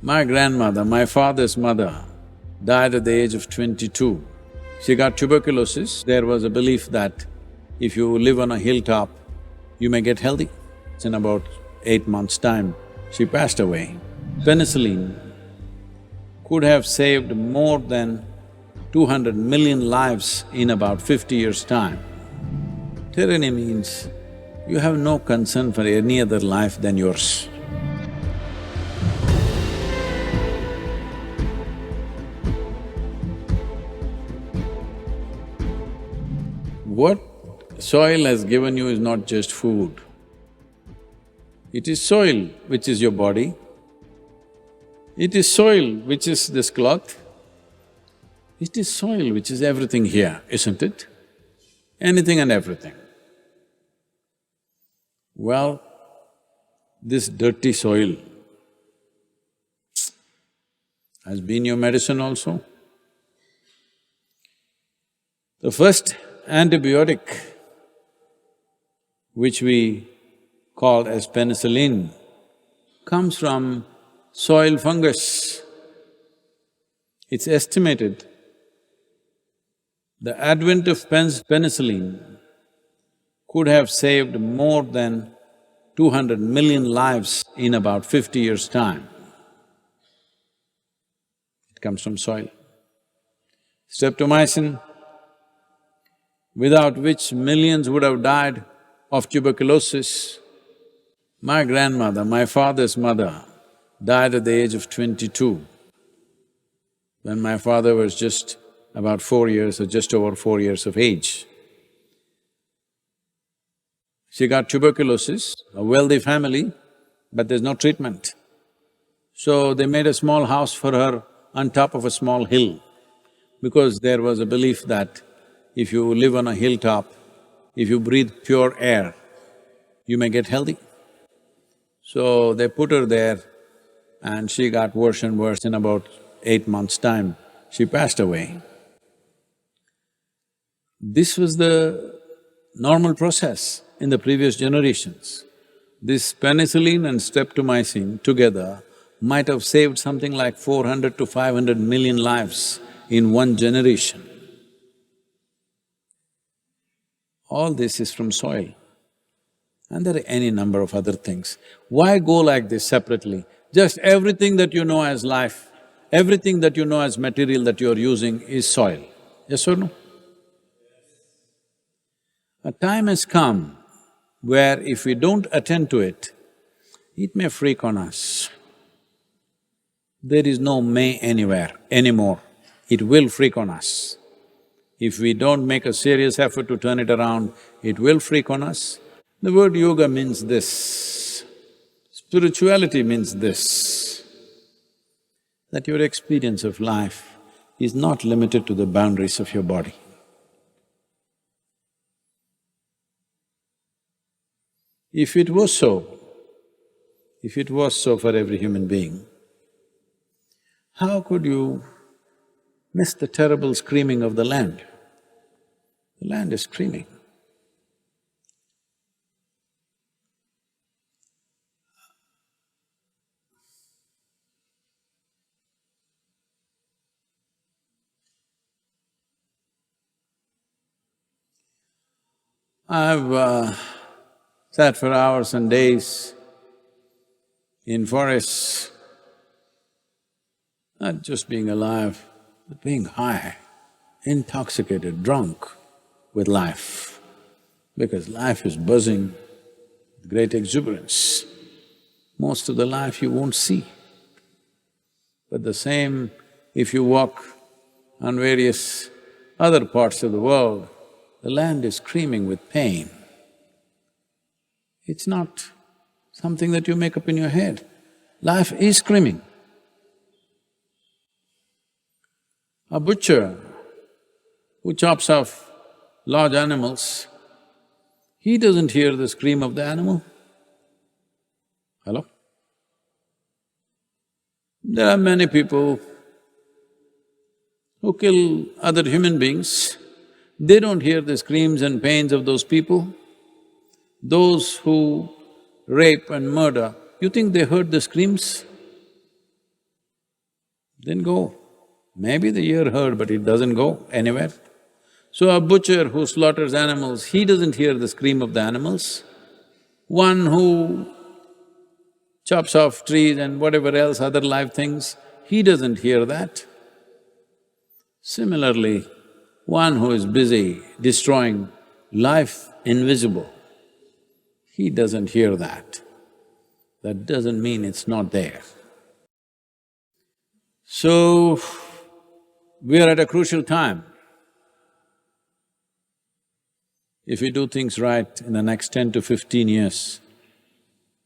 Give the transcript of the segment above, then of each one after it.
My grandmother, my father's mother, died at the age of 22. She got tuberculosis. There was a belief that if you live on a hilltop, you may get healthy. In about 8 months' time, she passed away. Penicillin could have saved more than 200 million lives in about 50 years' time. Tyranny means you have no concern for any other life than yours. What soil has given you is not just food. It is soil which is your body. It is soil which is this cloth. It is soil which is everything here, isn't it? Anything and everything. Well, this dirty soil has been your medicine also. The first antibiotic, which we call as penicillin, comes from soil fungus. It's estimated the advent of penicillin could have saved more than 200 million lives in about 50 years' time. It comes from soil. Streptomycin, without which millions would have died of tuberculosis. My grandmother, my father's mother, died at the age of 22, when my father was just about 4 years or just over 4 years of age. She got tuberculosis, a wealthy family, but there's no treatment. So they made a small house for her on top of a small hill, because there was a belief that if you live on a hilltop, if you breathe pure air, you may get healthy. So they put her there and she got worse and worse. In about 8 months' time, she passed away. This was the normal process in the previous generations. This penicillin and streptomycin together might have saved something like 400 to 500 million lives in one generation. All this is from soil. And there are any number of other things. Why go like this separately? Just everything that you know as life, everything that you know as material that you're using is soil. Yes or no? A time has come where if we don't attend to it, it may freak on us. There is no may anywhere anymore, it will freak on us. If we don't make a serious effort to turn it around, it will freak on us. The word yoga means this, spirituality means this, that your experience of life is not limited to the boundaries of your body. If it was so for every human being, how could you miss the terrible screaming of the land? The land is screaming. I've sat for hours and days in forests, not just being alive, but being high, intoxicated, drunk with life, because life is buzzing with great exuberance. Most of the life you won't see. But the same, if you walk on various other parts of the world, the land is screaming with pain. It's not something that you make up in your head. Life is screaming. A butcher who chops off large animals, he doesn't hear the scream of the animal. Hello? There are many people who kill other human beings, they don't hear the screams and pains of those people. Those who rape and murder, you think they heard the screams? didn't go. Maybe the ear heard, but it doesn't go anywhere. So a butcher who slaughters animals, he doesn't hear the scream of the animals. One who chops off trees and whatever else, other live things, he doesn't hear that. Similarly, one who is busy destroying life invisible, he doesn't hear that. That doesn't mean it's not there. So, we are at a crucial time. If you do things right in the next 10 to 15 years,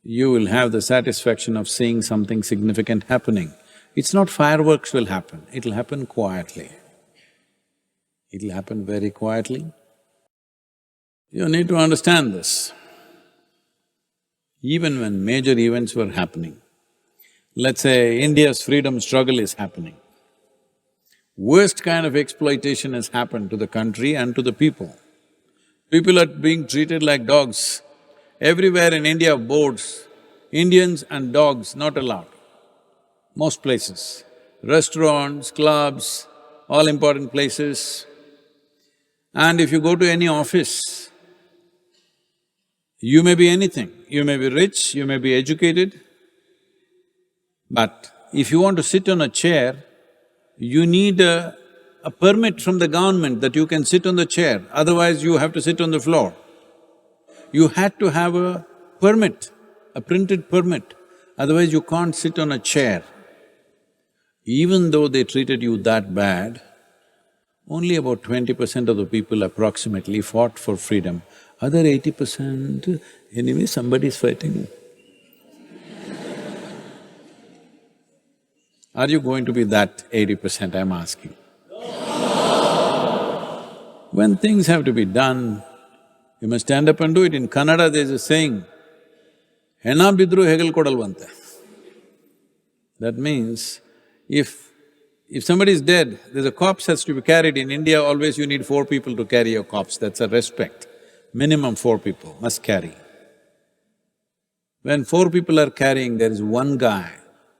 you will have the satisfaction of seeing something significant happening. It's not fireworks will happen, it'll happen quietly. It'll happen very quietly. You need to understand this. Even when major events were happening, let's say India's freedom struggle is happening, worst kind of exploitation has happened to the country and to the people. People are being treated like dogs. Everywhere in India, boards, Indians and dogs not allowed, most places. Restaurants, clubs, all important places. And if you go to any office, you may be anything. You may be rich, you may be educated, but if you want to sit on a chair, you need a permit from the government that you can sit on the chair, otherwise you have to sit on the floor. You had to have a permit, a printed permit, otherwise you can't sit on a chair. Even though they treated you that bad, only about 20% of the people approximately fought for freedom. Other 80%, anyway somebody's fighting. Are you going to be that 80%, I'm asking? When things have to be done, you must stand up and do it. In Kannada there's a saying, "Hena bidru hegel kodalvante." That means, if somebody is dead, there's a corpse has to be carried. In India, always you need 4 people to carry your corpse, that's a respect. Minimum 4 people must carry. When 4 people are carrying, there is one guy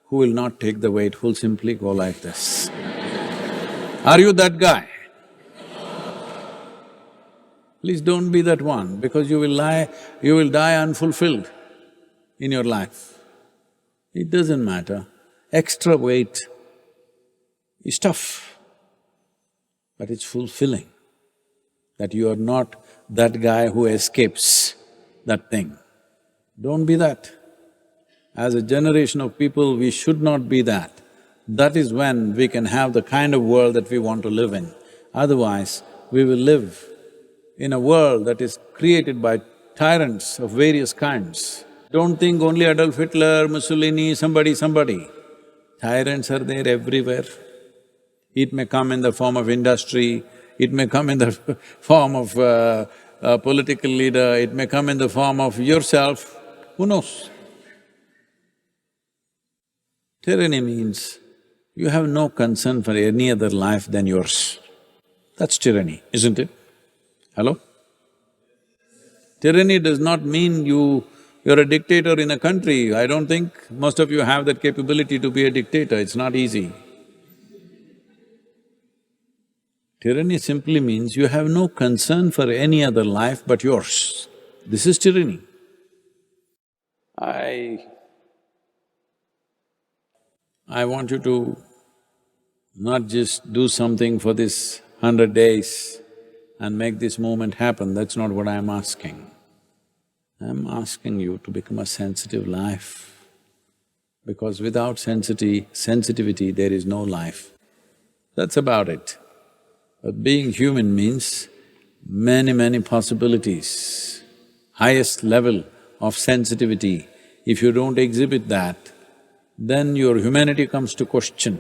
who will not take the weight, who'll simply go like this. Are you that guy? Please don't be that one, because you will die unfulfilled in your life. It doesn't matter. Extra weight is tough, but it's fulfilling that you are not that guy who escapes that thing. Don't be that. As a generation of people, we should not be that. That is when we can have the kind of world that we want to live in. Otherwise, we will live in a world that is created by tyrants of various kinds. Don't think only Adolf Hitler, Mussolini, somebody. Tyrants are there everywhere. It may come in the form of industry, it may come in the form of a political leader, it may come in the form of yourself, who knows? Tyranny means you have no concern for any other life than yours. That's tyranny, isn't it? Hello? Tyranny does not mean you're a dictator in a country. I don't think most of you have that capability to be a dictator, it's not easy. Tyranny simply means you have no concern for any other life but yours. This is tyranny. I want you to not just do something for this 100 days and make this moment happen, that's not what I'm asking. I'm asking you to become a sensitive life, because without sensitivity, there is no life. That's about it. But being human means many possibilities, highest level of sensitivity. If you don't exhibit that, then your humanity comes to question.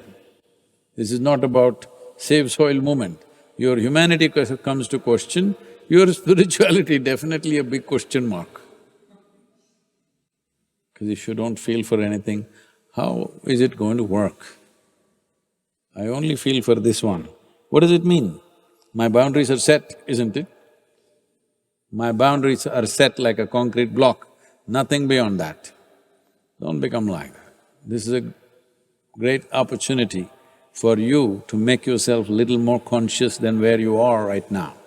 This is not about save soil movement. Your humanity comes to question, your spirituality definitely a big question mark. Because if you don't feel for anything, how is it going to work? I only feel for this one. What does it mean? My boundaries are set, isn't it? My boundaries are set like a concrete block, nothing beyond that. Don't become like that. This is a great opportunity for you to make yourself little more conscious than where you are right now.